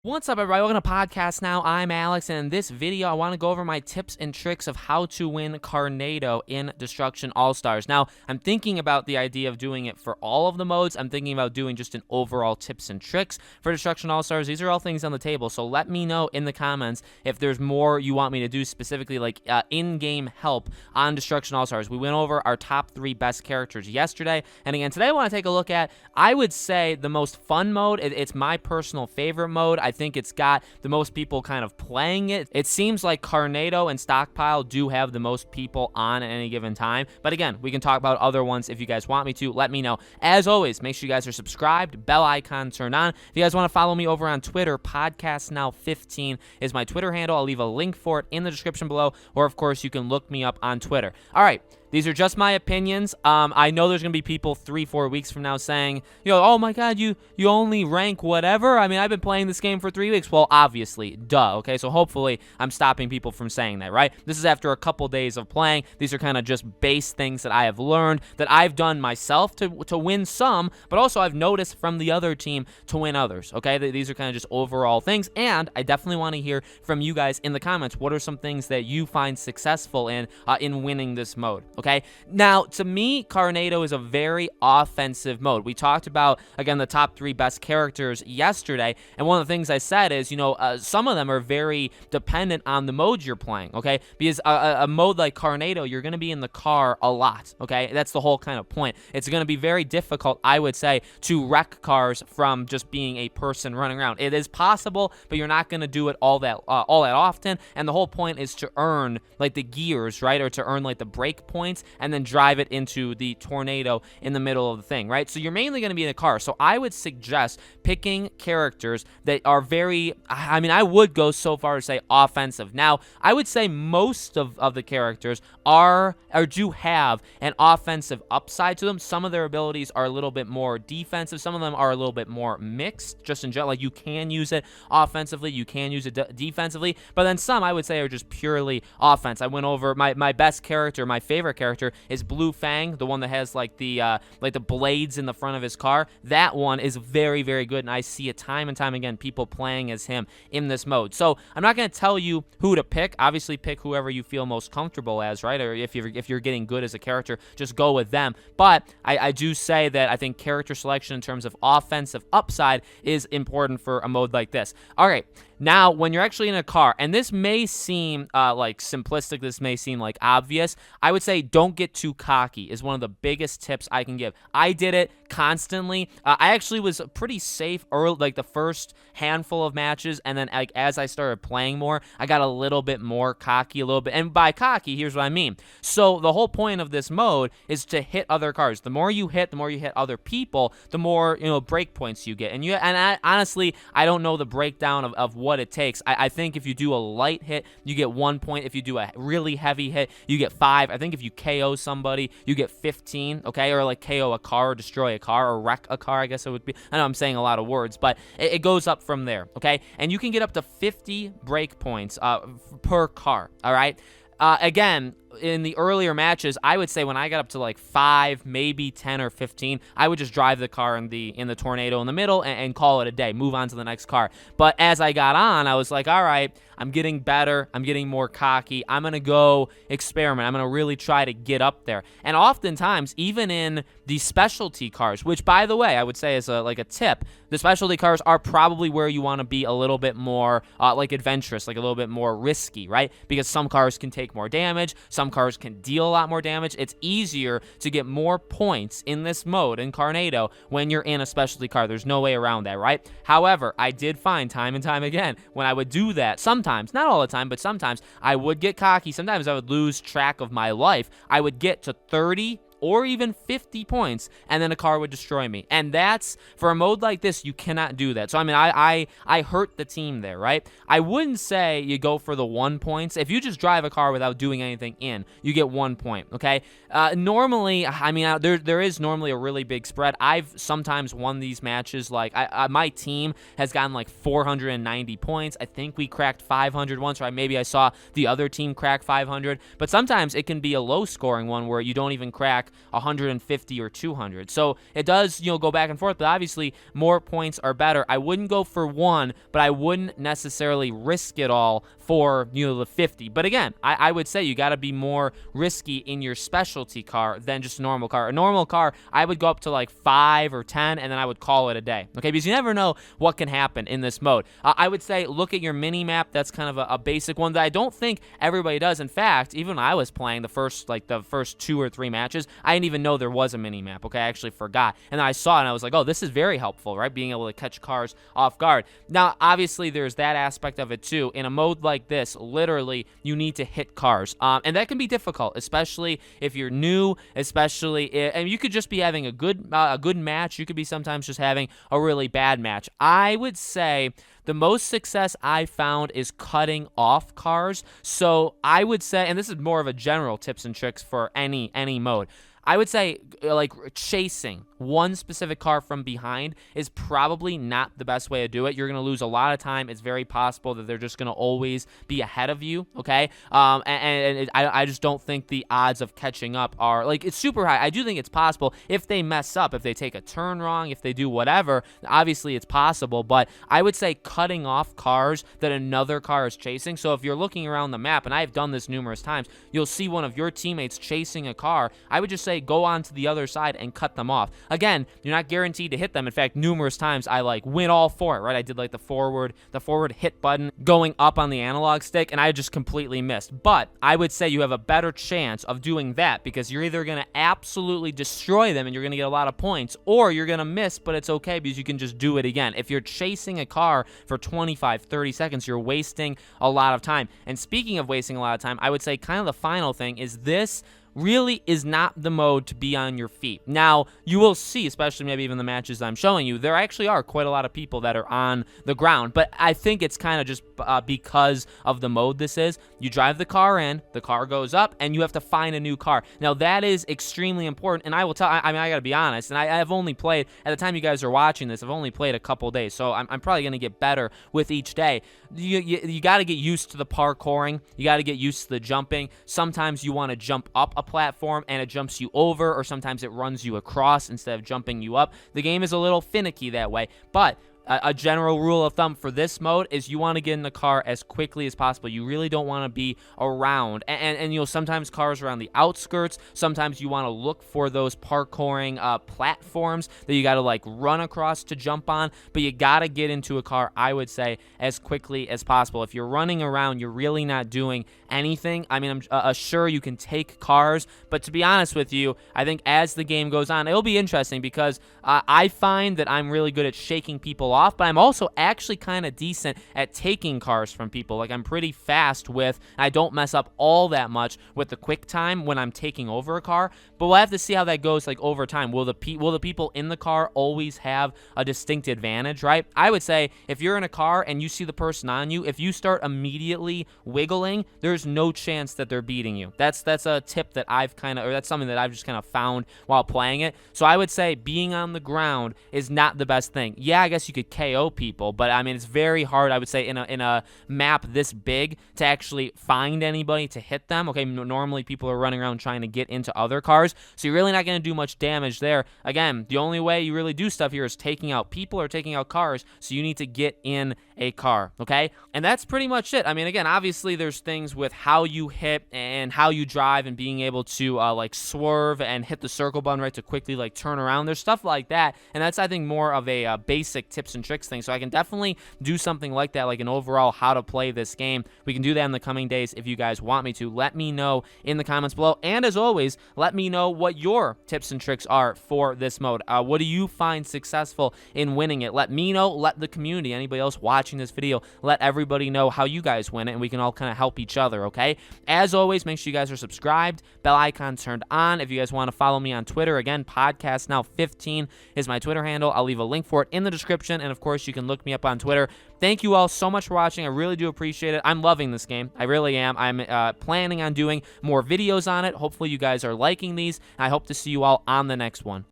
What's up, everybody? Welcome to Podcast Now. I'm Alex, and in this video, I want to go over my tips and tricks of how to win Carnado in Destruction All-Stars. Now, I'm thinking about the idea of doing it for all of the modes. I'm thinking about doing just an overall tips and tricks for Destruction All-Stars. These are all things on the table, so let me know in the comments if there's more you want me to do, specifically like in-game help on Destruction All-Stars. We went over our top 3 best characters yesterday, and again, today I want to take a look at, I would say, the most fun mode. It's my personal favorite mode. I think it's got the most people kind of playing it. It seems like Carnado and Stockpile do have the most people on at any given time. But again, we can talk about other ones if you guys want me to. Let me know. As always, make sure you guys are subscribed, bell icon turned on. If you guys want to follow me over on Twitter, PodcastNow15 is my Twitter handle. I'll leave a link for it in the description below, or of course, you can look me up on Twitter. All right. These are just my opinions. I know there's going to be people 3-4 weeks from now saying, oh my God, you only rank whatever. I mean, I've been playing this game for 3 weeks. Well, obviously, duh, okay? So hopefully I'm stopping people from saying that, right? This is after a couple days of playing. These are kind of just base things that I have learned, that I've done myself to win some, but also I've noticed from the other team to win others, okay? These are kind of just overall things, and I definitely want to hear from you guys in the comments. What are some things that you find successful in winning this mode? Okay, now to me, Carnado is a very offensive mode. We talked about, again, the top 3 best characters yesterday, and one of the things I said is, some of them are very dependent on the mode you're playing, okay? Because a mode like Carnado, you're going to be in the car a lot, okay? That's the whole kind of point. It's going to be very difficult, I would say, to wreck cars from just being a person running around. It is possible, but you're not going to do it all that often, and the whole point is to earn, like, the gears, right? Or to earn, like, the break points, and then drive it into the tornado in the middle of the thing, right? So you're mainly going to be in a car. So I would suggest picking characters that are very, I would go so far as to say offensive. Now, I would say most of the characters are or do have an offensive upside to them. Some of their abilities are a little bit more defensive. Some of them are a little bit more mixed, just in general. Like, you can use it offensively, you can use it defensively, but then some, I would say, are just purely offense. I went over my best character, my favorite character is Blue Fang, the one that has like the blades in the front of his car. That one is very, very good, and I see it time and time again, people playing as him in this mode. So I'm not going to tell you who to pick. Obviously, pick whoever you feel most comfortable as, right? Or if you're getting good as a character, just go with them. But I do say that I think character selection in terms of offensive upside is important for a mode like this. All right. Now, when you're actually in a car, and this may seem like simplistic, this may seem like obvious, I would say don't get too cocky is one of the biggest tips I can give. I did it constantly. I actually was pretty safe early, like the first handful of matches, and then like as I started playing more, I got a little bit more cocky, a little bit. And by cocky, here's what I mean. So the whole point of this mode is to hit other cars. The more you hit other people, the more break points you get. Honestly, I don't know the breakdown of what it takes. I think if you do a light hit, you get 1 point. If you do a really heavy hit, you get 5. I think if you KO somebody, you get 15, okay? Or like KO a car, or destroy a car, or wreck a car, I guess it would be. I know I'm saying a lot of words, but it goes up from there, okay? And you can get up to 50 break points per car, all right? Again, in the earlier matches, I would say when I got up to like 5, maybe 10 or 15, I would just drive the car in the tornado in the middle and call it a day, move on to the next car. But as I got on, I was like, all right, I'm getting better, I'm getting more cocky, I'm going to go experiment, I'm going to really try to get up there. And oftentimes, even in the specialty cars, which by the way, I would say is like a tip, the specialty cars are probably where you want to be a little bit more like adventurous, like a little bit more risky, right? Because some cars can take more damage, some cars can deal a lot more damage. It's easier to get more points in this mode in Carnado when you're in a specialty car. There's no way around that, right? However, I did find time and time again when I would do that, sometimes, not all the time, but sometimes I would get cocky. Sometimes I would lose track of my life. I would get to 30 or even 50 points, and then a car would destroy me. And that's, for a mode like this, you cannot do that. So, I mean, I hurt the team there, right? I wouldn't say you go for the 1 points. If you just drive a car without doing anything in, you get 1 point, okay? Normally, I mean, there is normally a really big spread. I've sometimes won these matches, like, my team has gotten like 490 points. I think we cracked 500 once, or maybe I saw the other team crack 500. But sometimes it can be a low-scoring one where you don't even crack 150 or 200. So it does, go back and forth, but obviously more points are better. I wouldn't go for one, but I wouldn't necessarily risk it all for, the 50. But again, I would say you got to be more risky in your specialty car than just a normal car. A normal car, I would go up to like 5 or 10, and then I would call it a day. Okay, because you never know what can happen in this mode. I would say look at your mini map. That's kind of a basic one that I don't think everybody does. In fact, even when I was playing the first 2 or 3 matches, I didn't even know there was a mini map. Okay, I actually forgot, and then I saw it and I was like, oh, this is very helpful, right? Being able to catch cars off guard. Now, obviously, there's that aspect of it too. In a mode like this, literally, you need to hit cars, and that can be difficult, especially if you're new. And you could just be having a good match. You could be sometimes just having a really bad match. I would say the most success I found is cutting off cars. So I would say, and this is more of a general tips and tricks for any mode, I would say like chasing one specific car from behind is probably not the best way to do it. You're going to lose a lot of time. It's very possible that they're just going to always be ahead of you, okay? I just don't think the odds of catching up are, it's super high. I do think it's possible if they mess up, if they take a turn wrong, if they do whatever, obviously it's possible, but I would say cutting off cars that another car is chasing. So if you're looking around the map, and I've done this numerous times, you'll see one of your teammates chasing a car. I would just say go on to the other side and cut them off. Again, you're not guaranteed to hit them. In fact, numerous times I went all for it, right? I did the forward hit button going up on the analog stick, and I just completely missed. But I would say you have a better chance of doing that because you're either going to absolutely destroy them and you're going to get a lot of points, or you're going to miss, but it's okay because you can just do it again. If you're chasing a car for 25, 30 seconds, you're wasting a lot of time. And speaking of wasting a lot of time, I would say kind of the final thing is this really is not the mode to be on your feet. Now, you will see, especially maybe even the matches I'm showing you, there actually are quite a lot of people that are on the ground, but I think it's kind of just because of the mode this is. You drive the car in, the car goes up, and you have to find a new car. Now, that is extremely important, and I will tell, I got to be honest, and I have only played, at the time you guys are watching this, I've only played a couple days, so I'm probably going to get better with each day. You got to get used to the parkouring. You got to get used to the jumping. Sometimes you want to jump up a platform and it jumps you over, or sometimes it runs you across instead of jumping you up. The game is a little finicky that way, but a general rule of thumb for this mode is you want to get in the car as quickly as possible. You really don't want to be around. And sometimes cars are on the outskirts. Sometimes you want to look for those parkouring platforms that you got to run across to jump on. But you got to get into a car, I would say, as quickly as possible. If you're running around, you're really not doing anything. I mean, I'm sure you can take cars, but to be honest with you, I think as the game goes on, it'll be interesting because I find that I'm really good at shaking people off, but I'm also actually kind of decent at taking cars from people. I'm pretty fast with, and I don't mess up all that much with the quick time when I'm taking over a car, but we'll have to see how that goes over time. Will the people in the car always have a distinct advantage, right? I would say if you're in a car and you see the person on you, if you start immediately wiggling, there's no chance that they're beating you. That's a tip that that's something that I've just kind of found while playing it. So I would say being on the ground is not the best thing. Yeah, I guess you could KO people, but I mean, it's very hard, I would say, in a map this big to actually find anybody to hit them. Okay, normally people are running around trying to get into other cars, so you're really not going to do much damage there. Again, the only way you really do stuff here is taking out people or taking out cars, so you need to get in a car, okay? And that's pretty much it. I mean, again, obviously there's things with how you hit and how you drive and being able to swerve and hit the circle button, right, to quickly turn around. There's stuff like that, and that's, I think, more of a basic tips and tricks thing. So I can definitely do something like that, like an overall how to play this game. We can do that in the coming days if you guys want me to. Let me know in the comments below, and as always, let me know what your tips and tricks are for this mode. What do you find successful in winning it? Let me know. Let the community, anybody else watching this video, let everybody know how you guys win it, and we can all kind of help each other, okay? As always, make sure you guys are subscribed, bell icon turned on. If you guys want to follow me on Twitter, again, Podcast Now 15 is my Twitter handle. I'll leave a link for it in the description, and of course, you can look me up on Twitter. Thank you all so much for watching. I really do appreciate it. I'm loving this game. I really am. I'm planning on doing more videos on it. Hopefully, you guys are liking these, and I hope to see you all on the next one.